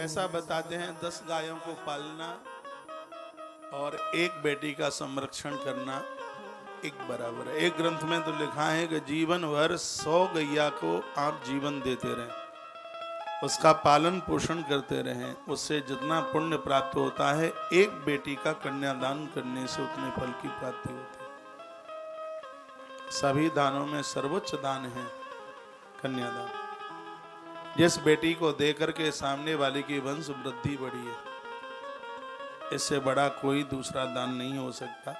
ऐसा बताते हैं 10 गायों को पालना और एक बेटी का संरक्षण करना एक बराबर है। एक ग्रंथ में तो लिखा है कि जीवन भर 100 गैया को आप जीवन देते रहें, उसका पालन पोषण करते रहें, उससे जितना पुण्य प्राप्त होता है एक बेटी का कन्यादान करने से उतने फल की प्राप्ति होती है। सभी दानों में सर्वोच्च दान है कन्यादान। जिस बेटी को देकर के सामने वाले की वंश वृद्धि बढ़ी है, इससे बड़ा कोई दूसरा दान नहीं हो सकता।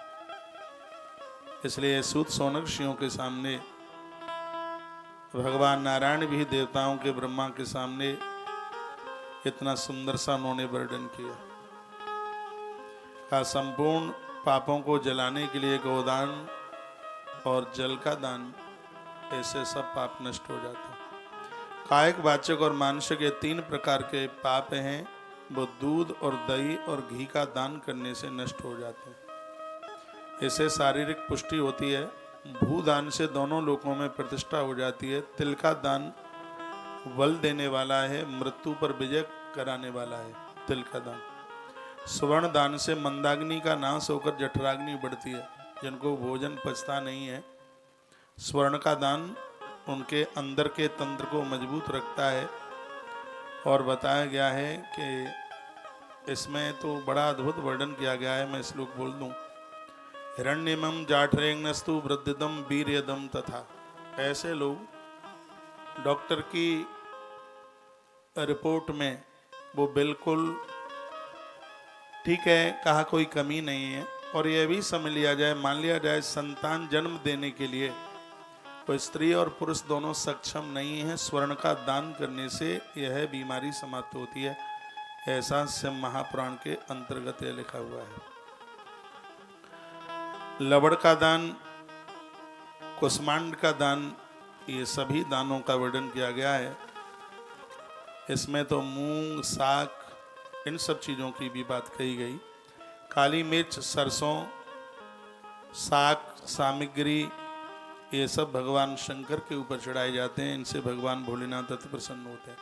इसलिए सूत सौनक ऋषियों के सामने भगवान नारायण भी देवताओं के ब्रह्मा के सामने इतना सुंदर सा उन्होंने वर्णन किया। का संपूर्ण पापों को जलाने के लिए गोदान और जल का दान, ऐसे सब पाप नष्ट हो जाते हैं। कायिक, वाचक और मानसिक ये 3 प्रकार के पाप हैं, वो दूध और दही और घी का दान करने से नष्ट हो जाते हैं। इससे शारीरिक पुष्टि होती है। भूदान से दोनों लोकों में प्रतिष्ठा हो जाती है। तिल का दान बल देने वाला है, मृत्यु पर विजय कराने वाला है तिल का दान। स्वर्ण दान से मंदाग्नि का नाश होकर जठराग्नि बढ़ती है। जिनको भोजन पचता नहीं है, स्वर्ण का दान उनके अंदर के तंत्र को मजबूत रखता है। और बताया गया है कि इसमें तो बड़ा अद्भुत वर्णन किया गया है, मैं श्लोक बोल दूं। हिरण्यमं जाठरेग्नस्तु वृद्धिदम वीर्यदम तथा। ऐसे लोग डॉक्टर की रिपोर्ट में वो बिल्कुल ठीक है, कहा कोई कमी नहीं है। और यह भी समझ लिया जाए, मान लिया जाए संतान जन्म देने के लिए कोई स्त्री और पुरुष दोनों सक्षम नहीं है, स्वर्ण का दान करने से यह बीमारी समाप्त होती है। ऐसा शिव महापुराण के अंतर्गत यह लिखा हुआ है। लवण का दान, कुष्मांड का दान, ये सभी दानों का वर्णन किया गया है। इसमें तो मूंग, साग, इन सब चीज़ों की भी बात कही गई। काली मिर्च, सरसों, साग सामग्री, ये सब भगवान शंकर के ऊपर चढ़ाए जाते हैं। इनसे भगवान भोलेनाथ अति प्रसन्न होते हैं।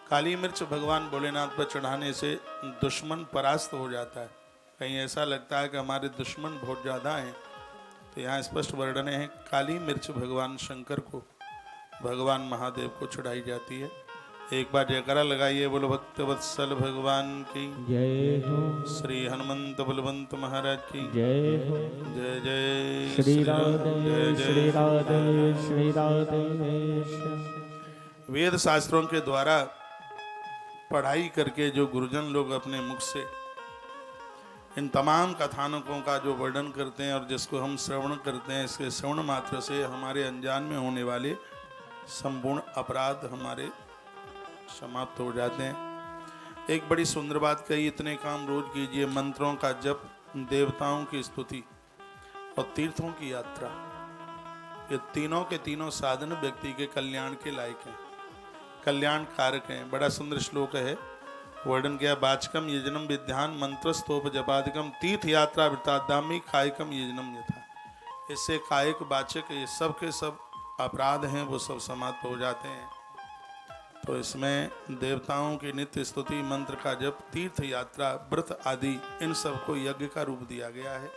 काली मिर्च भगवान भोलेनाथ पर चढ़ाने से दुश्मन परास्त हो जाता है। कहीं ऐसा लगता है कि हमारे दुश्मन बहुत ज़्यादा हैं, तो यहाँ स्पष्ट वर्णन है काली मिर्च भगवान शंकर को, भगवान महादेव को चढ़ाई जाती है। एक बार जयकारा लगाइए, बोलो भक्तवत्सल भगवान की जय हो। श्री हनुमंत बलवंत महाराज की जय हो। जय जय श्री राधे जय जय। श्री राधे श्री राधे। वेद शास्त्रों के द्वारा पढ़ाई करके जो गुरुजन लोग अपने मुख से इन तमाम कथानकों का जो वर्णन करते हैं और जिसको हम श्रवण करते हैं, इसके श्रवण मात्र से हमारे अनजान में होने वाले संपूर्ण अपराध हमारे समाप्त हो जाते हैं। एक बड़ी सुंदर बात कही, इतने काम रोज कीजिए, मंत्रों का जप, देवताओं की स्तुति और तीर्थों की यात्रा, ये तीनों के तीनों साधन व्यक्ति के कल्याण के लायक हैं, कल्याण कारक हैं। बड़ा सुंदर श्लोक है, वर्णन किया। वाचकम यजनम विद्यान मंत्रस्तोप जपादिकम तीर्थ यात्रा वृतादामी कायकम यजनम यथा। इससे कायक वाचक ये सब के सब अपराध हैं वो सब समाप्त हो जाते हैं। तो इसमें देवताओं की नित्य स्तुति, मंत्र का जप, तीर्थ यात्रा, व्रत आदि, इन सब को यज्ञ का रूप दिया गया है।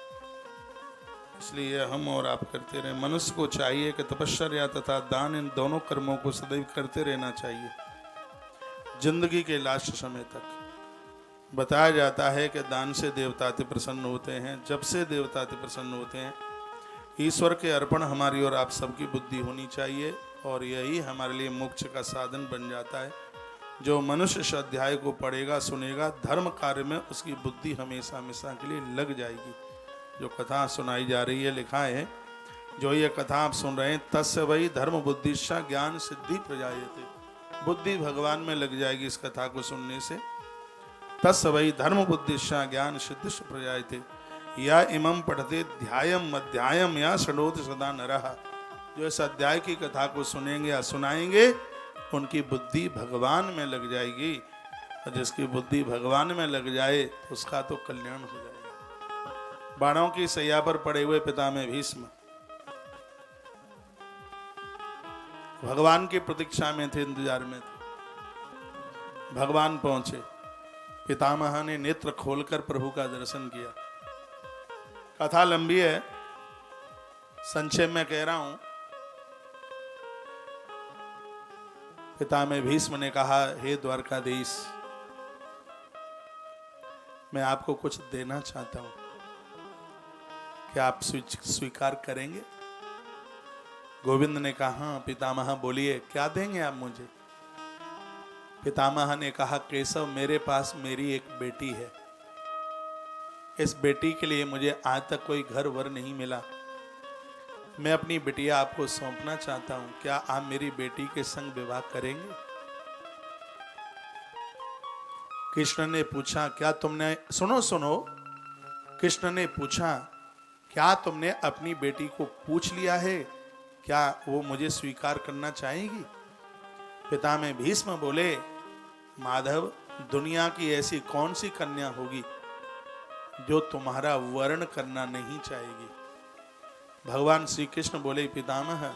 इसलिए हम और आप करते रहें। मनुष्य को चाहिए कि तपश्चर्या तथा दान, इन दोनों कर्मों को सदैव करते रहना चाहिए जिंदगी के लास्ट समय तक। बताया जाता है कि दान से देवता अति प्रसन्न होते हैं। जब से देवता अति प्रसन्न होते हैं, ईश्वर के अर्पण हमारी और आप सबकी बुद्धि होनी चाहिए और यही हमारे लिए मोक्ष का साधन बन जाता है। जो मनुष्य इस अध्याय को पढ़ेगा, सुनेगा, धर्म कार्य में उसकी बुद्धि हमेशा हमेशा के लिए लग जाएगी। जो कथा सुनाई जा रही है, लिखा है, जो ये कथा आप सुन रहे हैं, तस्य वही धर्म बुद्धिश्चा ज्ञान सिद्धि प्रजायते। बुद्धि भगवान में लग जाएगी इस कथा को सुनने से। तस्य वही धर्म बुद्धिश्चा ज्ञान सिद्धि प्रजायते या इमं पढ़ते ध्यायम अध्यायम या षडोत सदा नरः। जो इस अध्याय की कथा को सुनेंगे या सुनाएंगे, उनकी बुद्धि भगवान में लग जाएगी। और जिसकी बुद्धि भगवान में लग जाए, उसका तो कल्याण हो जाएगा। बाणों की सैया पर पड़े हुए पिता में भीष्म भगवान की प्रतीक्षा में थे, इंतजार में थे। भगवान पहुंचे। पितामह ने नेत्र खोलकर प्रभु का दर्शन किया। कथा लंबी है, संक्षेप में कह रहा हूं। पितामह भीष्म ने कहा, हे द्वारकाधीश, मैं आपको कुछ देना चाहता हूं, क्या आप स्वीकार करेंगे? गोविंद ने कहा, हाँ पितामह बोलिए, क्या देंगे आप मुझे? पितामह ने कहा, केशव, मेरे पास मेरी एक बेटी है। इस बेटी के लिए मुझे आज तक कोई घर वर नहीं मिला। मैं अपनी बिटिया आपको सौंपना चाहता हूं, क्या आप मेरी बेटी के संग विवाह करेंगे? कृष्ण ने पूछा, क्या तुमने, सुनो, कृष्ण ने पूछा, क्या तुमने अपनी बेटी को पूछ लिया है? क्या वो मुझे स्वीकार करना चाहेगी? पितामह भीष्म बोले, माधव, दुनिया की ऐसी कौन सी कन्या होगी जो तुम्हारा वर्ण करना नहीं चाहेगी? भगवान श्री कृष्ण बोले, पितामह,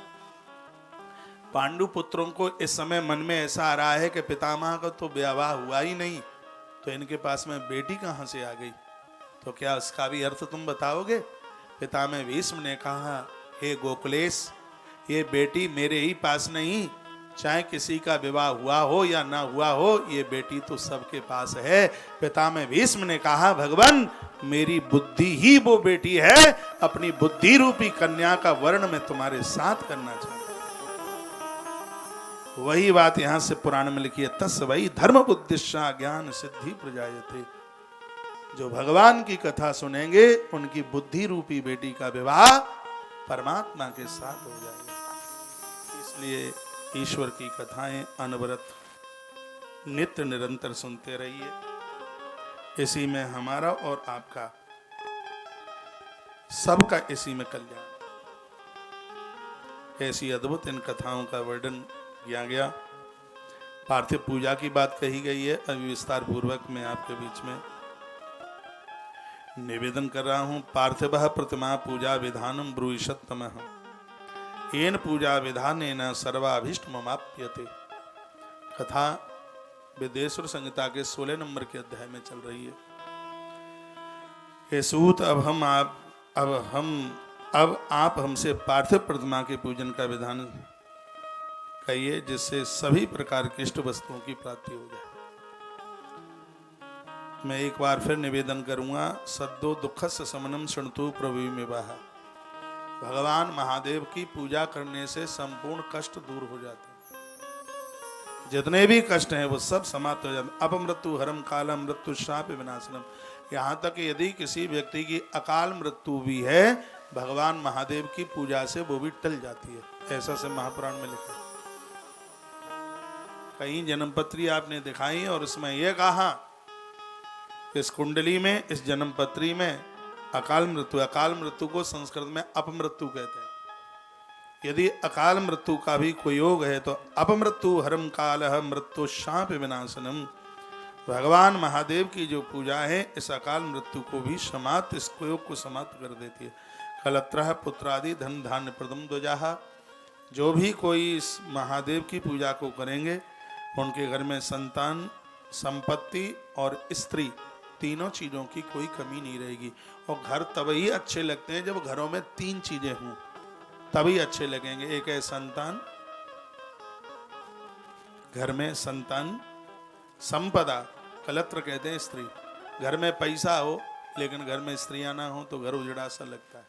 पांडु पुत्रों को इस समय मन में ऐसा आ रहा है कि पितामह का तो विवाह हुआ ही नहीं, तो इनके पास में बेटी कहां से आ गई? तो क्या उसका भी अर्थ तुम बताओगे? पितामह भीष्म ने कहा, हे गोकुलेश, ये बेटी मेरे ही पास नहीं, चाहे किसी का विवाह हुआ हो या ना हुआ हो, ये बेटी तो सबके पास है। पितामह भीष्म ने कहा, भगवान, मेरी बुद्धि ही वो बेटी है, अपनी बुद्धि रूपी कन्या का वर्ण मैं तुम्हारे साथ करना चाहता हूं। वही बात यहां से पुराण में लिखी है, तस् वही धर्म बुद्धिश्चा ज्ञान सिद्धि प्रजायते। जो भगवान की कथा सुनेंगे उनकी बुद्धि रूपी बेटी का विवाह परमात्मा के साथ हो जाएगा। इसलिए ईश्वर की कथाएं अनवरत नित्य निरंतर सुनते रहिए। इसी में हमारा और आपका सबका इसी में कल्याण। ऐसी अद्भुत इन कथाओं का वर्णन किया गया। पार्थिव पूजा की बात कही गई है। अभी विस्तार पूर्वक मैं आपके बीच में निवेदन कर रहा हूं। पार्थिव प्रतिमा पूजा विधानम ब्रूहिषत्तमः येन पूजा विधानेन सर्वाभीष्ट ममाप्यते। कथा वेदेश्वर संहिता के 16 नंबर के अध्याय में चल रही है। हे सूत, अब आप हमसे पार्थिव प्रतिमा के पूजन का विधान कहिए, जिससे सभी प्रकार की इष्ट वस्तुओं की प्राप्ति हो जाए। मैं एक बार फिर निवेदन करूंगा, सद्दो दुखस्य समनम शृणुतु प्रवीमिवाह। भगवान महादेव की पूजा करने से संपूर्ण कष्ट दूर हो जाते हैं। जितने भी कष्ट हैं वो सब समाप्त हो जाते हैं। अपमृत्यु हरम कालम मृत्यु शाप विनाशनम। यहाँ तक यदि किसी व्यक्ति की अकाल मृत्यु भी है, भगवान महादेव की पूजा से वो भी टल जाती है। ऐसा से महापुराण में लिखा। कई जन्मपत्री आपने दिखाई और उसमें यह कहा, इस कुंडली में, इस जन्मपत्री में अकाल मृत्यु को संस्कृत में अपमृत्यु कहते हैं। यदि अकाल मृत्यु का भी कोई योग है तो अपमृत्यु हरम कालः मृत्यु शाप विनाशनम। भगवान महादेव की जो पूजा है इस अकाल मृत्यु को भी समाप्त, इस योग को समाप्त कर देती है। कलत्रः पुत्रादि धन धान्य प्रदम ध्वजाः। जो भी कोई इस महादेव की पूजा को करेंगे उनके घर में संतान, संपत्ति और स्त्री, तीनों चीजों की कोई कमी नहीं रहेगी। और घर तभी अच्छे लगते हैं जब घरों में 3 चीजें हों, तभी अच्छे लगेंगे। एक है संतान, घर में संतान, संपदा, कलत्र कहते हैं स्त्री। घर में पैसा हो लेकिन घर में स्त्रियां ना हो तो घर उजड़ा सा लगता है।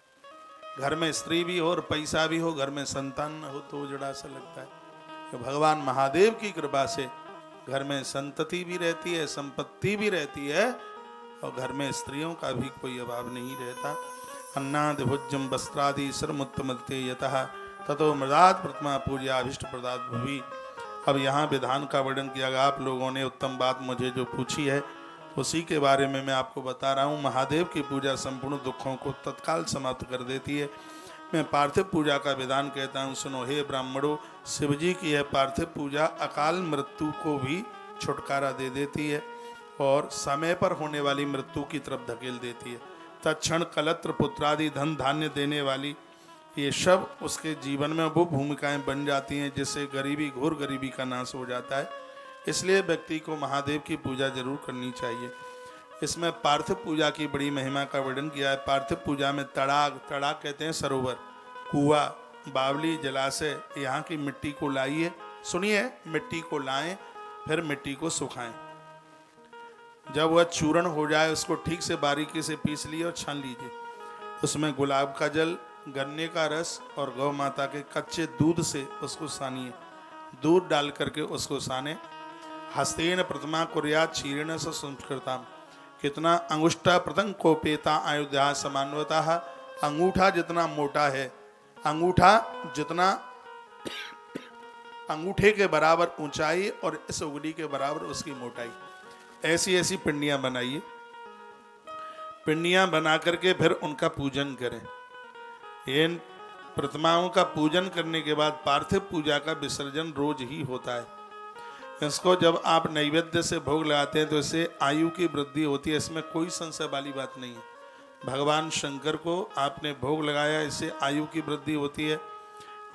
घर में स्त्री भी हो और पैसा भी हो, घर में संतान न हो तो उजड़ा सा लगता है। तो भगवान महादेव की कृपा से घर में संतति भी रहती है, संपत्ति भी रहती है और घर में स्त्रियों का भी कोई अभाव नहीं रहता। अन्नाद भुज्यम वस्त्रादि सर्वमुत्तमते यतः ततो मृदात प्रतिमा पूजा अभिष्ट प्रदात भुवि। अब यहाँ विधान का वर्णन किया गया। आप लोगों ने उत्तम बात मुझे जो पूछी है उसी के बारे में मैं आपको बता रहा हूँ। महादेव की पूजा संपूर्ण दुखों को तत्काल समाप्त कर देती है। मैं पार्थिव पूजा का विधान कहता हूँ, सुनो हे ब्राह्मणों, शिव जी की यह पार्थिव पूजा अकाल मृत्यु को भी छुटकारा दे देती है और समय पर होने वाली मृत्यु की तरफ धकेल देती है। तत्क्षण कलत्र पुत्रादि धन धान्य देने वाली ये सब उसके जीवन में वो भूमिकाएं बन जाती हैं जिससे गरीबी, घोर गरीबी का नाश हो जाता है। इसलिए व्यक्ति को महादेव की पूजा जरूर करनी चाहिए। इसमें पार्थिव पूजा की बड़ी महिमा का वर्णन किया है। पार्थिव पूजा में तड़ाग कहते हैं सरोवर, कुआं, बावली, जलाशय, यहाँ की मिट्टी को लाइए, सुनिए, मिट्टी को लाएं, फिर मिट्टी को सुखाएं। जब वह चूर्ण हो जाए उसको ठीक से बारीकी से पीस लिए और छान लीजिए। उसमें गुलाब का जल, गन्ने का रस और गौ माता के कच्चे दूध से उसको सानिए। दूध डाल करके उसको साने। हस्तेन प्रतिमा कुर्यात् क्षीरेण स संस्कृता। कितना अंगुष्ठा प्रतंग को पेता अयोध्या समान्वतः। अंगूठा जितना मोटा है, अंगूठा जितना अंगूठे के बराबर ऊंचाई और इस उंगली के बराबर उसकी मोटाई, ऐसी ऐसी पिंडियां बनाइए। पिंडियां बना करके फिर उनका पूजन करें। इन प्रतिमाओं का पूजन करने के बाद पार्थिव पूजा का विसर्जन रोज ही होता है। इसको जब आप नैवेद्य से भोग लगाते हैं तो इससे आयु की वृद्धि होती है, इसमें कोई संशय वाली बात नहीं है। भगवान शंकर को आपने भोग लगाया, इससे आयु की वृद्धि होती है।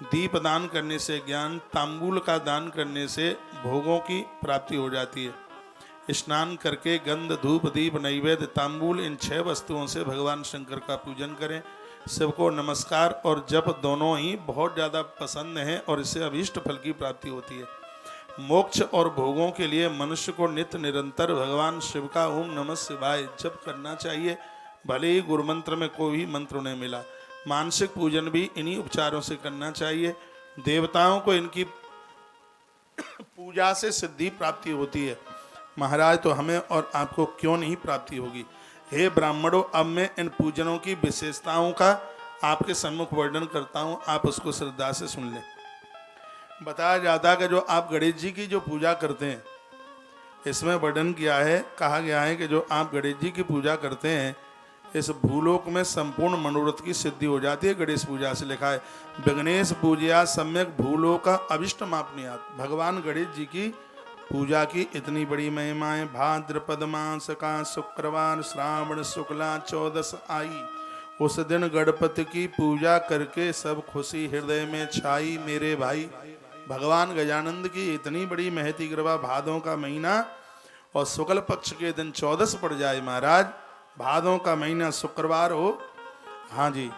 दीप दान करने से ज्ञान, तांबूल का दान करने से भोगों की प्राप्ति हो जाती है। स्नान करके गंध, धूप, दीप, नैवेद्य, तांबूल, इन 6 वस्तुओं से भगवान शंकर का पूजन करें। शिव को नमस्कार और जप दोनों ही बहुत ज़्यादा पसंद हैं और इससे अभीष्ट फल की प्राप्ति होती है। मोक्ष और भोगों के लिए मनुष्य को नित्य निरंतर भगवान शिव का ओम नमः शिवाय जप करना चाहिए, भले ही गुरु मंत्र में कोई मंत्र उन्हें मिला। मानसिक पूजन भी इन्हीं उपचारों से करना चाहिए। देवताओं को इनकी पूजा से सिद्धि प्राप्ति होती है। महाराज, तो हमें और आपको क्यों नहीं प्राप्ति होगी? हे ब्राह्मणों, अब मैं इन पूजनों की विशेषताओं का आपके सम्मुख वर्णन करता हूँ, आप उसको श्रद्धा से सुन लें। बताया जाता है कि जो आप गणेश जी की जो पूजा करते हैं, इसमें वर्णन किया है, कहा गया है कि जो आप गणेश जी की पूजा करते हैं, इस भूलोक में संपूर्ण मनोरथ की सिद्धि हो जाती है। गणेश पूजा से लिखा है, विघ्नेश पूजया सम्यक भूलोक अभिष्ट मापनीयात्। भगवान गणेश जी की पूजा की इतनी बड़ी महिमाएं। भाद्रपद मास का शुक्रवार श्रावण शुक्ला 14 आई, उस दिन गणपति की पूजा करके सब खुशी हृदय में छाई। मेरे भाई, भगवान गजानंद की इतनी बड़ी महती कृपा। भादों का महीना और शुक्ल पक्ष के दिन 14 पड़ जाए महाराज, भादों का महीना शुक्रवार हो, हाँ जी,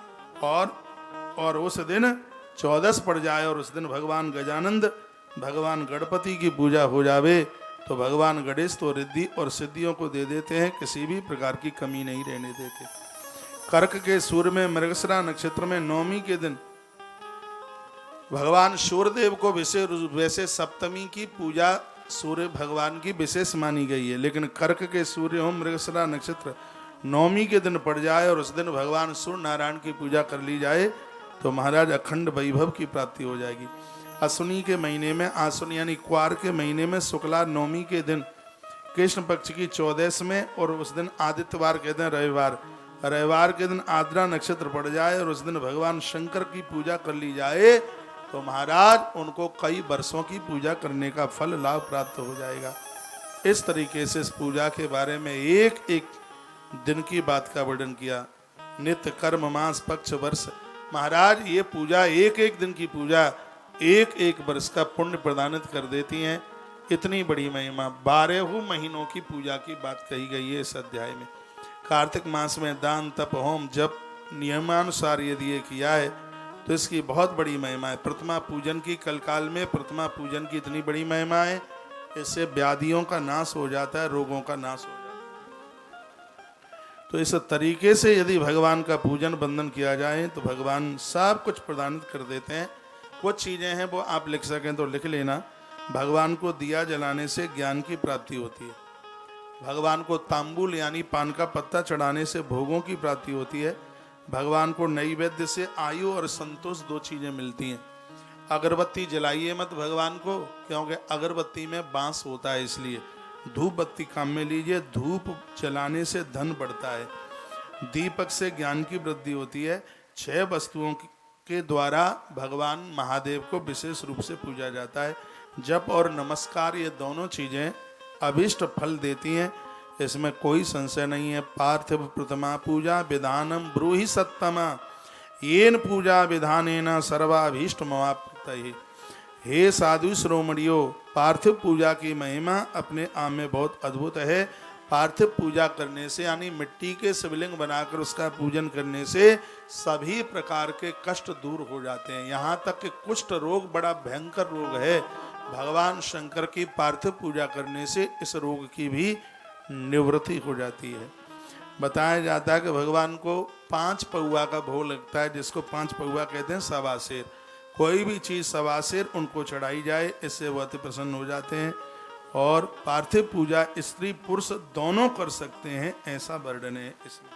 और उस दिन 14 पड़ जाए और उस दिन भगवान गजानंद, भगवान गणपति की पूजा हो जावे, तो भगवान गणेश तो रिद्धि और सिद्धियों को दे देते हैं, किसी भी प्रकार की कमी नहीं रहने देते। कर्क के सूर्य में मृगशिरा नक्षत्र में नवमी के दिन भगवान सूर्यदेव को वैसे सप्तमी की पूजा सूर्य भगवान की विशेष मानी गई है, लेकिन कर्क के सूर्य हो मृगशिरा नक्षत्र नवमी के दिन पड़ जाए और उस दिन भगवान सूर्य नारायण की पूजा कर ली जाए तो महाराज अखंड वैभव की प्राप्ति हो जाएगी। अश्विनी के महीने में, आश्विन यानी क्वार के महीने में शुक्ला नवमी के दिन कृष्ण पक्ष की 14 में और उस दिन आदित्यवार के दिन रविवार के दिन आद्रा नक्षत्र पड़ जाए और उस दिन भगवान शंकर की पूजा कर ली जाए तो महाराज उनको कई वर्षों की पूजा करने का फल लाभ प्राप्त हो जाएगा। इस तरीके से इस पूजा के बारे में एक एक दिन की बात का वर्णन किया। नित्य कर्म मास पक्ष वर्ष, महाराज ये पूजा एक एक दिन की पूजा एक एक वर्ष का पुण्य प्रदानित कर देती हैं। इतनी बड़ी महिमा। 12 महीनों की पूजा की बात कही गई है इस अध्याय में। कार्तिक मास में दान तप होम जब नियमानुसार यदि ये किया है तो इसकी बहुत बड़ी महिमा है। प्रतिमा पूजन की कलकाल में प्रतिमा पूजन की इतनी बड़ी महिमा है, इससे व्याधियों का नाश हो जाता है, रोगों का नाश हो जाता है। तो इस तरीके से यदि भगवान का पूजन बंधन किया जाए तो भगवान सब कुछ प्रदानित कर देते हैं। कुछ चीज़ें हैं वो आप लिख सकें तो लिख लेना। भगवान को दिया जलाने से ज्ञान की प्राप्ति होती है। भगवान को तांबूल यानी पान का पत्ता चढ़ाने से भोगों की प्राप्ति होती है। भगवान को नैवेद्य से आयु और संतोष 2 चीज़ें मिलती हैं। अगरबत्ती जलाइए मत भगवान को, क्योंकि अगरबत्ती में बांस होता है, इसलिए धूप बत्ती काम में लीजिए। धूप जलाने से धन बढ़ता है। दीपक से ज्ञान की वृद्धि होती है। 6 वस्तुओं के द्वारा भगवान महादेव को विशेष रूप से पूजा जाता है। जप और नमस्कार ये दोनों चीज़ें अभिष्ट फल देती हैं, इसमें कोई संशय नहीं है। पार्थिव प्रतिमा पूजा विधानम ब्रूहि सत्तमा येन पूजा विधानेन सर्वाभीष्ट मवाप्तये। हे साधु श्रोमणियों, पार्थिव पूजा की महिमा अपने आप में बहुत अद्भुत है। पार्थिव पूजा करने से यानी मिट्टी के शिवलिंग बनाकर उसका पूजन करने से सभी प्रकार के कष्ट दूर हो जाते हैं। यहाँ तक कि कुष्ठ रोग बड़ा भयंकर रोग है, भगवान शंकर की पार्थिव पूजा करने से इस रोग की भी निवृत्ति हो जाती है। बताया जाता है कि भगवान को 5 पौआ का भोग लगता है, जिसको 5 पौआ कहते हैं, सवा सेर। कोई भी चीज़ सवा सेर उनको चढ़ाई जाए, इससे वो अति प्रसन्न हो जाते हैं। और पार्थिव पूजा स्त्री पुरुष दोनों कर सकते हैं, ऐसा वर्णन है इसमें।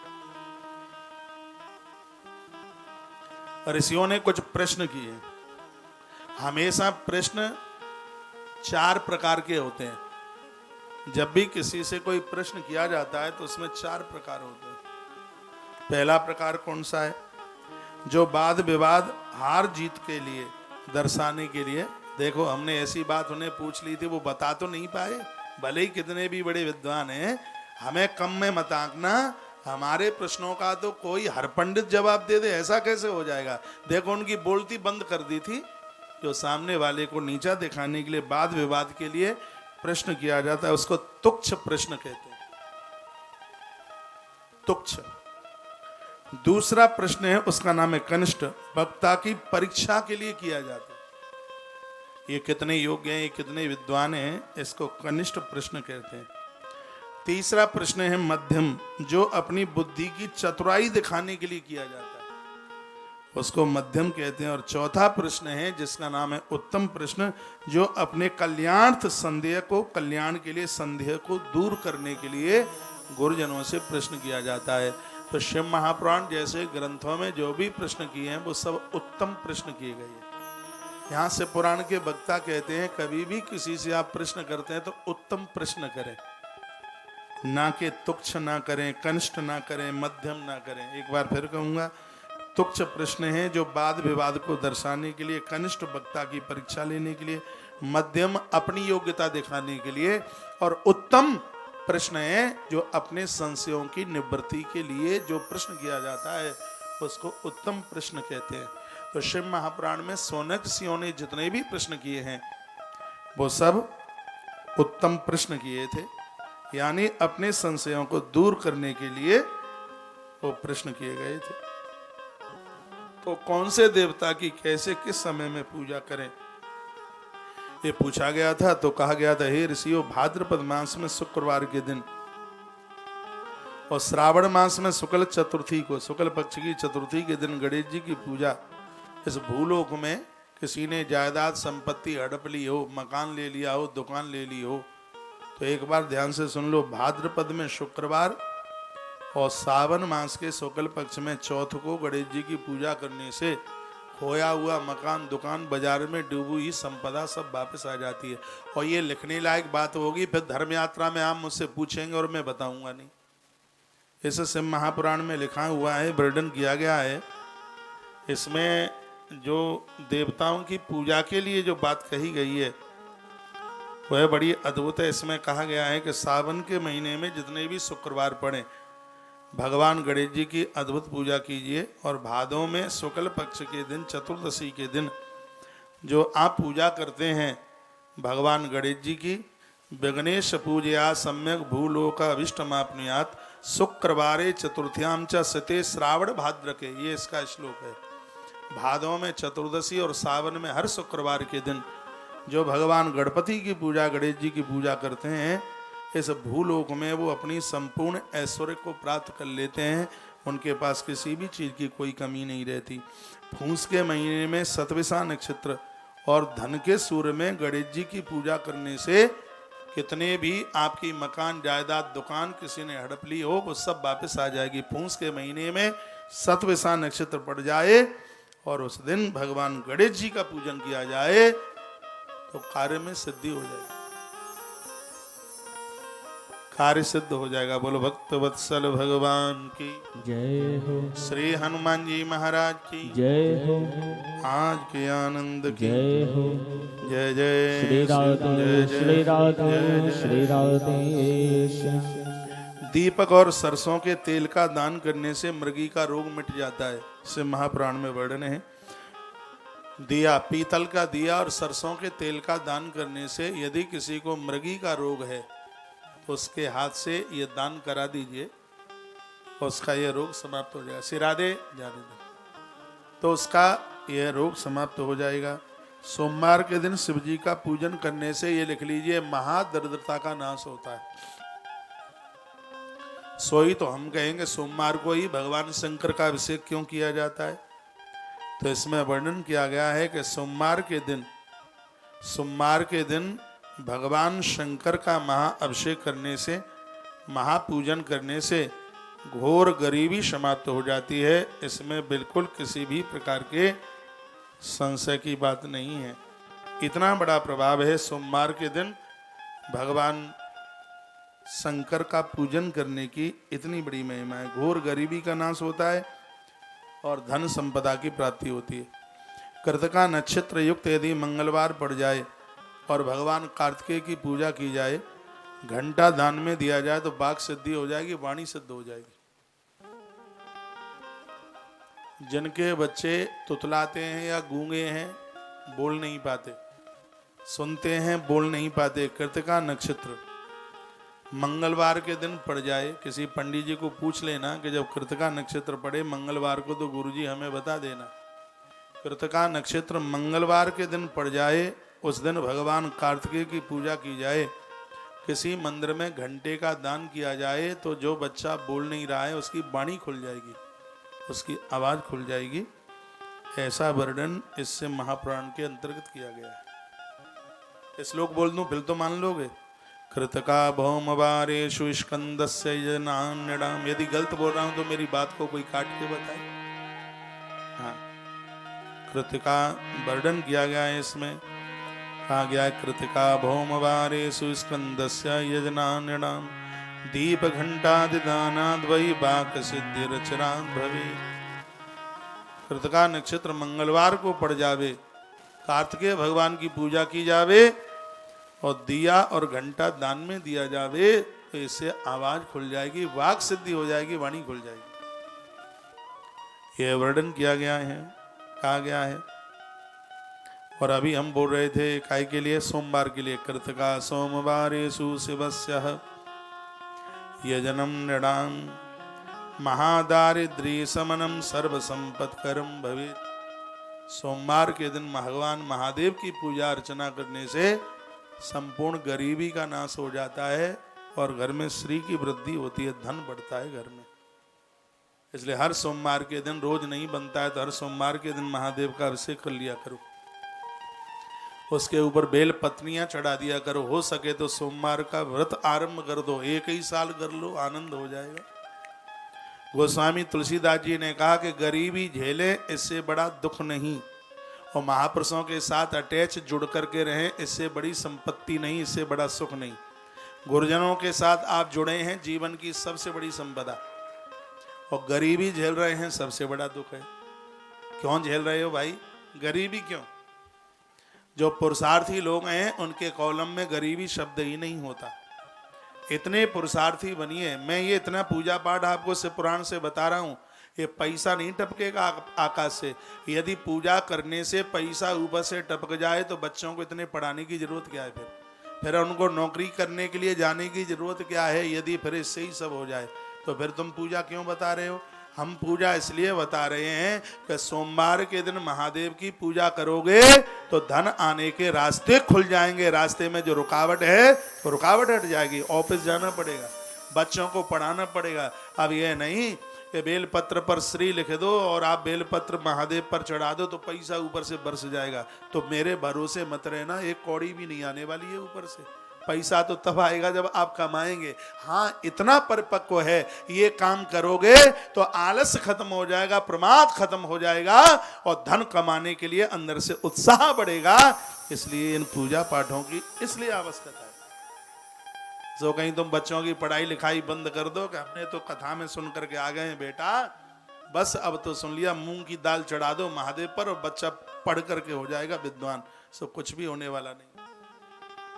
ऋषियों ने कुछ प्रश्न किए। हमेशा प्रश्न 4 प्रकार के होते हैं। जब भी किसी से कोई प्रश्न किया जाता है तो उसमें 4 प्रकार होते हैं। पहला प्रकार कौन सा है? जो वाद विवाद हार जीत के लिए दर्शाने के लिए। देखो, हमने ऐसी बात उन्हें पूछ ली थी, वो बता तो नहीं पाए, भले ही कितने भी बड़े विद्वान हैं। हमें कम में मत आंकना, हमारे प्रश्नों का तो कोई हर पंडित जवाब दे दे, ऐसा कैसे हो जाएगा। देखो, उनकी बोलती बंद कर दी थी। जो सामने वाले को नीचा दिखाने के लिए वाद विवाद के लिए प्रश्न किया जाता है, उसको तुच्छ प्रश्न कहते हैं, तुच्छ। दूसरा प्रश्न है, उसका नाम है कनिष्ठ, वक्ता की परीक्षा के लिए किया जाता है। ये कितने योग्य हैं, ये कितने विद्वान हैं, इसको कनिष्ठ प्रश्न कहते हैं। तीसरा प्रश्न है मध्यम, जो अपनी बुद्धि की चतुराई दिखाने के लिए किया जाता है, उसको मध्यम कहते हैं। और चौथा प्रश्न है जिसका नाम है उत्तम प्रश्न, जो अपने कल्याणार्थ संदेह को, कल्याण के लिए संदेह को दूर करने के लिए गुरुजनों से प्रश्न किया जाता है। तो शिव महापुराण जैसे ग्रंथों में जो भी प्रश्न किए हैं वो सब उत्तम प्रश्न किए गए हैं। यहाँ से पुराण के वक्ता कहते हैं, कभी भी किसी से आप प्रश्न करते हैं तो उत्तम प्रश्न करें, ना कि तुच्छ ना करें, कनिष्ठ ना करें, मध्यम ना करें। एक बार फिर कहूँगा, तुच्छ प्रश्न है जो वाद विवाद को दर्शाने के लिए, कनिष्ठ वक्ता की परीक्षा लेने के लिए, मध्यम अपनी योग्यता दिखाने के लिए, और उत्तम प्रश्न है जो अपने संशयों की निवृत्ति के लिए जो प्रश्न किया जाता है उसको उत्तम प्रश्न कहते हैं। तो शिव महापुराण में सौनक ऋषियों ने जितने भी प्रश्न किए हैं वो सब उत्तम प्रश्न किए थे, यानी अपने संशयों को दूर करने के लिए वो प्रश्न किए गए थे। तो कौन से देवता की कैसे किस समय में पूजा करें, ये पूछा गया था। तो कहा गया था, हे ऋषियों, भाद्रपद मास में शुक्रवार के दिन और श्रावण मास में शुक्ल चतुर्थी को, शुक्ल पक्ष की चतुर्थी के दिन गणेश जी की पूजा। इस भूलोक में किसी ने जायदाद संपत्ति हड़प ली हो, मकान ले लिया हो, दुकान ले ली हो, तो एक बार ध्यान से सुन लो, भाद्रपद में शुक्रवार और सावन मास के शुक्ल पक्ष में चौथ को गणेश जी की पूजा करने से खोया हुआ मकान, दुकान, बाजार में डूबी हुई संपदा सब वापस आ जाती है। और ये लिखने लायक बात होगी, फिर धर्म यात्रा में आप मुझसे पूछेंगे और मैं बताऊंगा नहीं। इस शिव महापुराण में लिखा हुआ है, वर्णन किया गया है। इसमें जो देवताओं की पूजा के लिए जो बात कही गई है वह बड़ी अद्भुत है। इसमें कहा गया है कि सावन के महीने में जितने भी शुक्रवार पड़े, भगवान गणेश जी की अद्भुत पूजा कीजिए। और भादों में शुक्ल पक्ष के दिन, चतुर्दशी के दिन जो आप पूजा करते हैं भगवान गणेश जी की, विघ्नेश पूजया सम्यक भूलोका अभिष्टमाप्नुयात् शुक्रवारे चतुर्थ्याम च सते श्रावण भाद्रके, ये इसका श्लोक है। भादों में चतुर्दशी और सावन में हर शुक्रवार के दिन जो भगवान गणपति की पूजा, गणेश जी की पूजा करते हैं, इस भूलोक में वो अपनी संपूर्ण ऐश्वर्य को प्राप्त कर लेते हैं। उनके पास किसी भी चीज़ की कोई कमी नहीं रहती। फूस के महीने में सतविसा नक्षत्र और धन के सूर्य में गणेश जी की पूजा करने से कितने भी आपकी मकान, जायदाद, दुकान किसी ने हड़प ली हो वो सब वापस आ जाएगी। फूस के महीने में सतविसा नक्षत्र पड़ जाए और उस दिन भगवान गणेश जी का पूजन किया जाए तो कार्य में सिद्धि हो जाएगी, कार्य सिद्ध हो जाएगा। बोलो भक्त वत्सल भगवान की जय हो, श्री हनुमान जी महाराज की जय हो, आज के आनंद की जय हो। जय जय श्री राधे, जय जय श्री राधे, जय जय। श्री राधे श्याम। दीपक और सरसों के तेल का दान करने से मृगी का रोग मिट जाता है, इसे महापुराण में वर्णन है। दिया, पीतल का दिया और सरसों के तेल का दान करने से यदि किसी को मृगी का रोग है तो उसके हाथ से ये दान करा दीजिए, उसका यह रोग समाप्त हो जाएगा। सिरादे जाने दो तो उसका यह रोग समाप्त हो जाएगा। सोमवार के दिन शिव जी का पूजन करने से ये लिख लीजिए महादरिद्रता का नाश होता है। सोई तो हम कहेंगे सोमवार को ही भगवान शंकर का अभिषेक क्यों किया जाता है, तो इसमें वर्णन किया गया है कि सोमवार के दिन भगवान शंकर का महाअभिषेक करने से, महापूजन करने से घोर गरीबी समाप्त हो जाती है। इसमें बिल्कुल किसी भी प्रकार के संशय की बात नहीं है। इतना बड़ा प्रभाव है सोमवार के दिन भगवान शंकर का पूजन करने की, इतनी बड़ी महिमा है। घोर गरीबी का नाश होता है और धन संपदा की प्राप्ति होती है। कृतिका नक्षत्र युक्त यदि मंगलवार पड़ जाए और भगवान कार्तिकेय की पूजा की जाए, घंटा दान में दिया जाए तो वाक सिद्धि हो जाएगी, वाणी सिद्ध हो जाएगी। जिनके बच्चे तुतलाते हैं या गूंगे हैं, बोल नहीं पाते, सुनते हैं बोल नहीं पाते, कृतिका नक्षत्र मंगलवार के दिन पड़ जाए, किसी पंडित जी को पूछ लेना कि जब कृतिका नक्षत्र पड़े मंगलवार को तो गुरुजी हमें बता देना। कृतिका नक्षत्र मंगलवार के दिन पड़ जाए, उस दिन भगवान कार्तिकेय की पूजा की जाए, किसी मंदिर में घंटे का दान किया जाए तो जो बच्चा बोल नहीं रहा है उसकी वाणी खुल जाएगी, उसकी आवाज खुल जाएगी। ऐसा वर्णन इससे महापुराण के अंतर्गत किया गया है। श्लोक बोल दूं फिर तो मान लोगे। कृतिका भौमवारेषु स्कंदस्य यजनान्यडाम। यदि गलत बोल रहा हूं तो मेरी बात को कोई काट के बताए। हाँ, कृतिका वर्णन किया गया है, इसमें कहा गया है कृतिका भौमवारेषु स्कंदस्य यजनान्यडाम दीप घंटादिदानाद् वै वाक् सिद्धिरचनाद् भवे। कृतिका नक्षत्र मंगलवार को पड़ जावे, कार्तिकेय भगवान की पूजा की जावे और दिया और घंटा दान में दिया जावे तो इससे आवाज खुल जाएगी, वाक सिद्धि हो जाएगी, वाणी खुल जाएगी। यह वर्णन किया गया है, कहा गया है। और अभी हम बोल रहे थे काय के लिए, सोमवार के लिए। कृतिका सोमवारेषु शिवस्यः यजनम नृणाम महादारिद्र्य समनम सर्व संपत्करम भवेत्। सोमवार के दिन भगवान महादेव की पूजा अर्चना करने से संपूर्ण गरीबी का नाश हो जाता है और घर में श्री की वृद्धि होती है, धन बढ़ता है घर में। इसलिए हर सोमवार के दिन, रोज नहीं बनता है तो हर सोमवार के दिन महादेव का अभिषेक कर लिया करो, उसके ऊपर बेल पत्नियां चढ़ा दिया करो। हो सके तो सोमवार का व्रत आरंभ कर दो, एक ही साल कर लो, आनंद हो जाएगा। गोस्वामी तुलसीदास जी ने कहा कि गरीबी झेले इससे बड़ा दुख नहीं, और महापुरुषों के साथ अटैच जुड़ करके रहें इससे बड़ी संपत्ति नहीं, इससे बड़ा सुख नहीं। गुरुजनों के साथ आप जुड़े हैं, जीवन की सबसे बड़ी संपदा, और गरीबी झेल रहे हैं सबसे बड़ा दुख है। क्यों झेल रहे हो भाई गरीबी, क्यों? जो पुरुषार्थी लोग हैं उनके कॉलम में गरीबी शब्द ही नहीं होता। इतने पुरुषार्थी बनिए। मैं ये इतना पूजा पाठ आपको शिव पुराण से बता रहा हूँ, ये पैसा नहीं टपकेगा आकाश से। यदि पूजा करने से पैसा ऊपर से टपक जाए तो बच्चों को इतने पढ़ाने की जरूरत क्या है? फिर उनको नौकरी करने के लिए जाने की जरूरत क्या है? यदि फिर इससे ही सब हो जाए तो फिर तुम पूजा क्यों बता रहे हो? हम पूजा इसलिए बता रहे हैं कि सोमवार के दिन महादेव की पूजा करोगे तो धन आने के रास्ते खुल जाएंगे। रास्ते में जो रुकावट है वो रुकावट हट जाएगी। ऑफिस जाना पड़ेगा, बच्चों को पढ़ाना पड़ेगा। अब ये नहीं कि बेलपत्र पर श्री लिख दो और आप बेलपत्र महादेव पर चढ़ा दो तो पैसा ऊपर से बरस जाएगा। तो मेरे भरोसे मत रहना, एक कौड़ी भी नहीं आने वाली है ऊपर से। पैसा तो तब आएगा जब आप कमाएंगे। हाँ, इतना परिपक्व है, ये काम करोगे तो आलस खत्म हो जाएगा, प्रमाद खत्म हो जाएगा और धन कमाने के लिए अंदर से उत्साह बढ़ेगा। इसलिए इन पूजा पाठों की इसलिए आवश्यकता है। जो कहीं तुम बच्चों की पढ़ाई लिखाई बंद कर दो कि हमने तो कथा में सुन करके आ गए हैं बेटा, बस अब तो सुन लिया, मूंग की दाल चढ़ा दो महादेव पर और बच्चा पढ़ करके हो जाएगा विद्वान। सो कुछ भी होने वाला नहीं।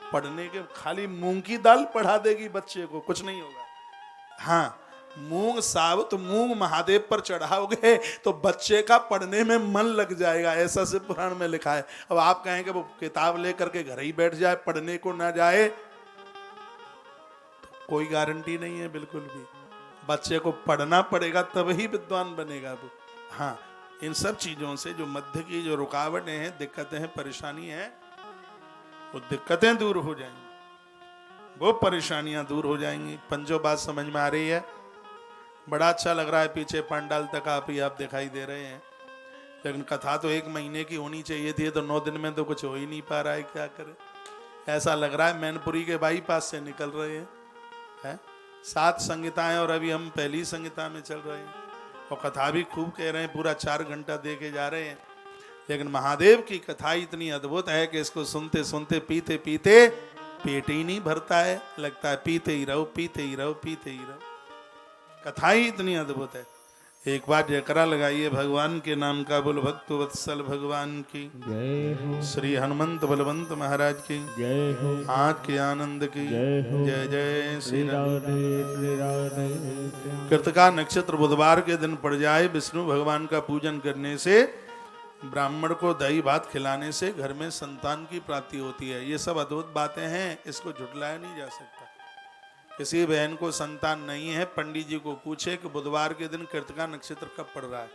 पढ़ने के खाली मूंग की दाल पढ़ा देगी बच्चे को, कुछ नहीं होगा। हाँ, मूंग साबुत मूंग महादेव पर चढ़ाओगे तो बच्चे का पढ़ने में मन लग जाएगा, ऐसा से पुराण में लिखा है। अब आप कहें कि वो किताब लेकर के घर ही बैठ जाए, पढ़ने को ना जाए, तो कोई गारंटी नहीं है बिल्कुल भी। बच्चे को पढ़ना पड़ेगा तब ही विद्वान बनेगा वो। हाँ, इन सब चीजों से जो मध्य की जो रुकावटें हैं, दिक्कतें हैं, परेशानी है, वो दिक्कतें दूर हो जाएंगी, वो परेशानियां दूर हो जाएंगी। पंचों बात समझ में आ रही है? बड़ा अच्छा लग रहा है, पीछे पंडाल तक आप दिखाई दे रहे हैं, लेकिन कथा तो 1 महीने की होनी चाहिए थी, तो 9 दिन में तो कुछ हो ही नहीं पा रहा है। क्या करें, ऐसा लग रहा है मैनपुरी के बाईपास से निकल रहे हैं। 7 संहिताएं और अभी हम पहली संहिता में चल रहे हैं, और कथा भी खूब कह रहे हैं, पूरा 4 घंटा दे के जा रहे हैं। लेकिन महादेव की कथा इतनी अद्भुत है कि इसको सुनते सुनते पीते पीते पेट ही नहीं भरता है, लगता है पीते ही रहो, पीते ही रहो, पीते ही रहो। कथा ही इतनी अद्भुत है। एक बार जयकरा लगाइए भगवान के नाम का। बोल भक्त वत्सल भगवान की जय हो, श्री हनुमंत बलवंत महाराज की जय हो, आज के आनंद की जय हो। जय जय श्री श्री राम। राधे श्याम। कृतिका नक्षत्र बुधवार के दिन पड़ जाए, विष्णु भगवान का पूजन करने से, ब्राह्मण को दही भात खिलाने से घर में संतान की प्राप्ति होती है। ये सब अद्भुत बातें हैं, इसको झुटलाया नहीं जा सकता। किसी बहन को संतान नहीं है, पंडित जी को पूछे कि बुधवार के दिन कृतिका नक्षत्र कब पड़ रहा है।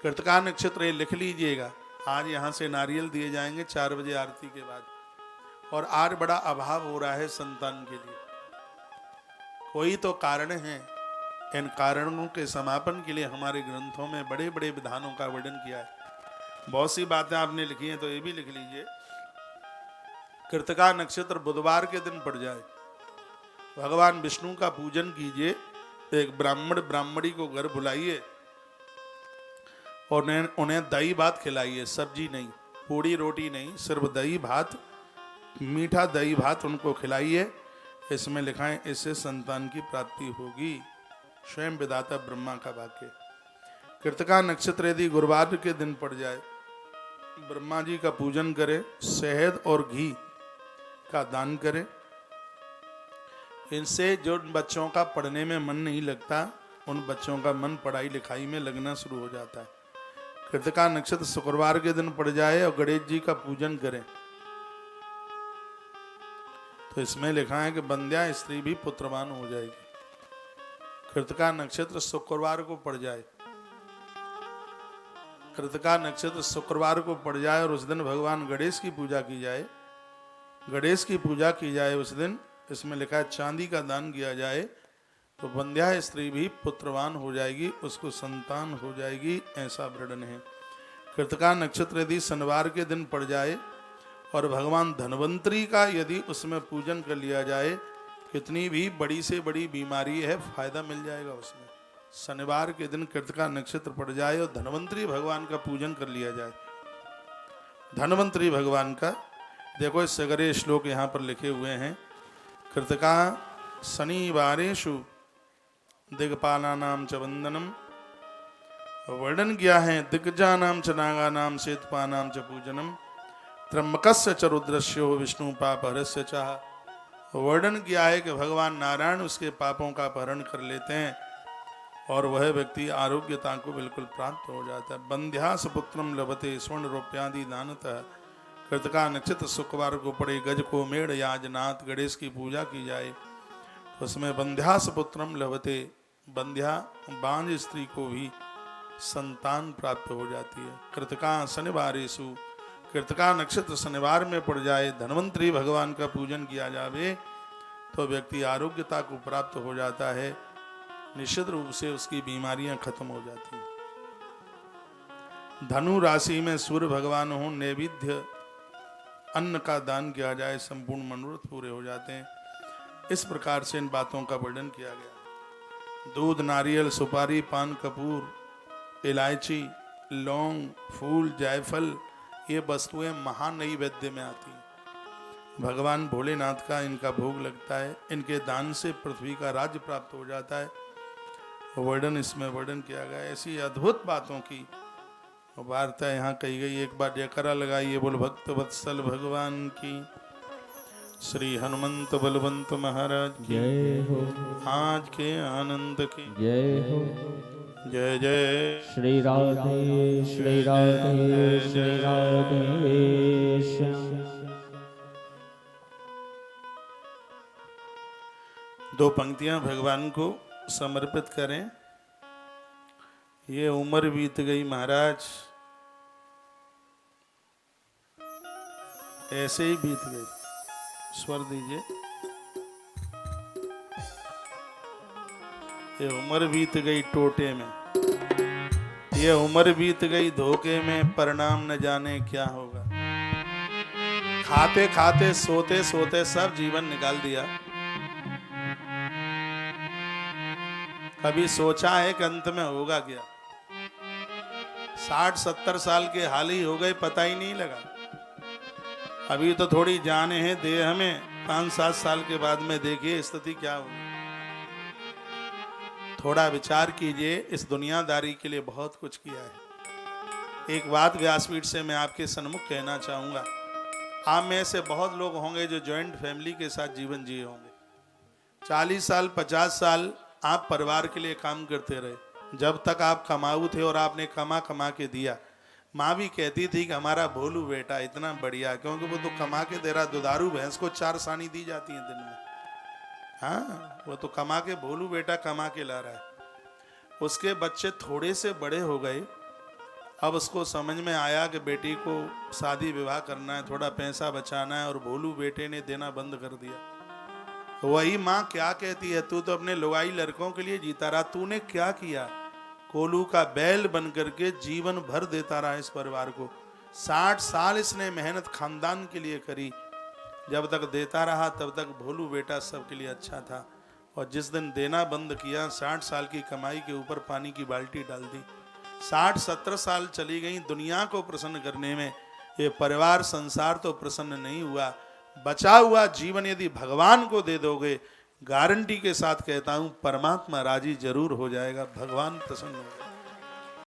कृतिका नक्षत्र ये लिख लीजिएगा, आज यहाँ से नारियल दिए जाएंगे 4 बजे आरती के बाद। और आज बड़ा अभाव हो रहा है संतान के लिए, कोई तो कारण है। इन कारणों के समापन के लिए हमारे ग्रंथों में बड़े बड़े विधानों का वर्णन किया है। बहुत सी बातें आपने लिखी हैं, तो ये भी लिख लीजिए। कृतिका नक्षत्र बुधवार के दिन पड़ जाए, भगवान विष्णु का पूजन कीजिए, एक ब्राह्मण ब्राह्मणी को घर बुलाइए और उन्हें दही भात खिलाइए। सब्जी नहीं, पूड़ी रोटी नहीं, सिर्फ दही भात, मीठा दही भात उनको खिलाइए। इसमें लिखा है इससे संतान की प्राप्ति होगी। स्वयं विधाता ब्रह्मा का वाक्य। कृतिका नक्षत्र यदि गुरुवार के दिन पड़ जाए, ब्रह्मा जी का पूजन करें, शहद और घी का दान करें। इनसे जो बच्चों का पढ़ने में मन नहीं लगता, उन बच्चों का मन पढ़ाई लिखाई में लगना शुरू हो जाता है। कृतिका नक्षत्र शुक्रवार के दिन पड़ जाए और गणेश जी का पूजन करें, तो इसमें लिखा है कि बंध्या स्त्री भी पुत्रवान हो जाएगी। कृतिका नक्षत्र शुक्रवार को पड़ जाए, कृतिका नक्षत्र शुक्रवार को पड़ जाए और उस दिन भगवान गणेश की पूजा की जाए, गणेश की पूजा की जाए उस दिन। इसमें लिखा है चांदी का दान किया जाए, तो बंध्या स्त्री भी पुत्रवान हो जाएगी, उसको संतान हो जाएगी, ऐसा वर्णन है। कृतिका नक्षत्र यदि शनिवार के दिन पड़ जाए और भगवान धन्वंतरी का यदि उसमें पूजन कर लिया जाए, कितनी भी बड़ी से बड़ी बीमारी है, फायदा मिल जाएगा उसमें। शनिवार के दिन कृतिका नक्षत्र पड़ जाए और धन्वंतरी भगवान का पूजन कर लिया जाए। धन्वंतरी भगवान का देखो, इस सगरे श्लोक यहाँ पर लिखे हुए हैं। कृतिका शनिवारेषु दिग्पालानां च वंदनम, वर्णन किया है दिग्गजानां च नागानां शेतपानां च पूजनम, त्र्यंबकस्य च रुद्रस्यो विष्णु पापहरस्य च। वर्णन किया है कि भगवान नारायण उसके पापों का अपहरण कर लेते हैं और वह व्यक्ति आरोग्यता को बिल्कुल प्राप्त हो जाता है। बंध्यास पुत्रम लभते स्वर्ण रूप्यादि दानतः। कृतिका नक्षत्र शुक्रवार को पड़े, गज को मेढ़ याजनाथ गणेश की पूजा की जाए, उसमें बंध्यास पुत्रम लभते, बंध्या बांझ स्त्री को भी संतान प्राप्त हो जाती है। कृतिका शनिवारेषु, कृतिका नक्षत्र शनिवार में पड़ जाए, धन्वंतरी भगवान का पूजन किया जावे, तो व्यक्ति आरोग्यता को प्राप्त हो जाता है, निश्चित रूप से उसकी बीमारियां खत्म हो जाती हैं। धनु राशि में सूर्य भगवान हो, नैवेद्य अन्न का दान किया जाए, संपूर्ण मनोरथ पूरे हो जाते हैं। इस प्रकार से इन बातों का वर्णन किया गया। दूध, नारियल, सुपारी, पान, कपूर, इलायची, लौंग, फूल, जायफल, ये वस्तुएं महानैवेद्य में आती हैं। भगवान भोलेनाथ का इनका भोग लगता है। इनके दान से पृथ्वी का राज्य प्राप्त हो जाता है। वर्णन इसमें वर्णन किया गया। ऐसी अद्भुत बातों की वार्ता यहाँ कही गई। एक बार जयकारा लगाइए, बोल भक्त वत्सल भगवान की। श्री हनुमंत बलवंत महाराज की जय हो आज के आनंद की जय हो जय जय श्री राधे श्री राधे श्री राधे श्याम। दो पंक्तियां भगवान को समर्पित करें। ये उम्र बीत गई महाराज, ऐसे ही बीत गई। स्वर दीजिए। ये उम्र बीत गई टोटे में, ये उम्र बीत गई धोखे में, परिणाम न जाने क्या होगा। खाते खाते सोते सोते सब जीवन निकाल दिया। कभी सोचा है कि अंत में होगा क्या? 60-70 साल के हाल ही हो गए, पता ही नहीं लगा। अभी तो थोड़ी जाने हैं देह में, 5-7 साल के बाद में देखिए स्थिति क्या होगी। थोड़ा विचार कीजिए। इस दुनियादारी के लिए बहुत कुछ किया है। एक बात व्यासपीठ से मैं आपके सन्मुख कहना चाहूंगा। आप में से बहुत लोग होंगे जो जॉइंट फैमिली के साथ जीवन जिए होंगे। 40 साल 50 साल आप परिवार के लिए काम करते रहे। जब तक आप कमाऊ थे और आपने कमा कमा के दिया। माँ भी कहती थी कि हमारा भोलू बेटा इतना बढ़िया, क्योंकि वो तो कमा के दे रहा। दुधारू भैंस को 4 सानी दी जाती है दिन में। हाँ, वो तो कमा के, भोलू बेटा कमा के ला रहा है। उसके बच्चे थोड़े से बड़े हो गए। अब उसको समझ में आया कि बेटी को शादी विवाह करना है, थोड़ा पैसा बचाना है, और भोलू बेटे ने देना बंद कर दिया। वही माँ क्या कहती है, तू तो अपने लुगाई लड़कों के लिए जीता रहा, तूने क्या किया? कोलू का बैल बन करके जीवन भर देता रहा इस परिवार को। 60 साल इसने मेहनत खानदान के लिए करी। जब तक देता रहा तब तक भोलू बेटा सबके लिए अच्छा था। और जिस दिन देना बंद किया, 60 साल की कमाई के ऊपर पानी की बाल्टी डाल दी। 60-70 साल चली गई दुनिया को प्रसन्न करने में। ये परिवार संसार तो प्रसन्न नहीं हुआ। बचा हुआ जीवन यदि भगवान को दे दोगे, गारंटी के साथ कहता हूं परमात्मा राजी जरूर हो जाएगा, भगवान प्रसन्न होगा।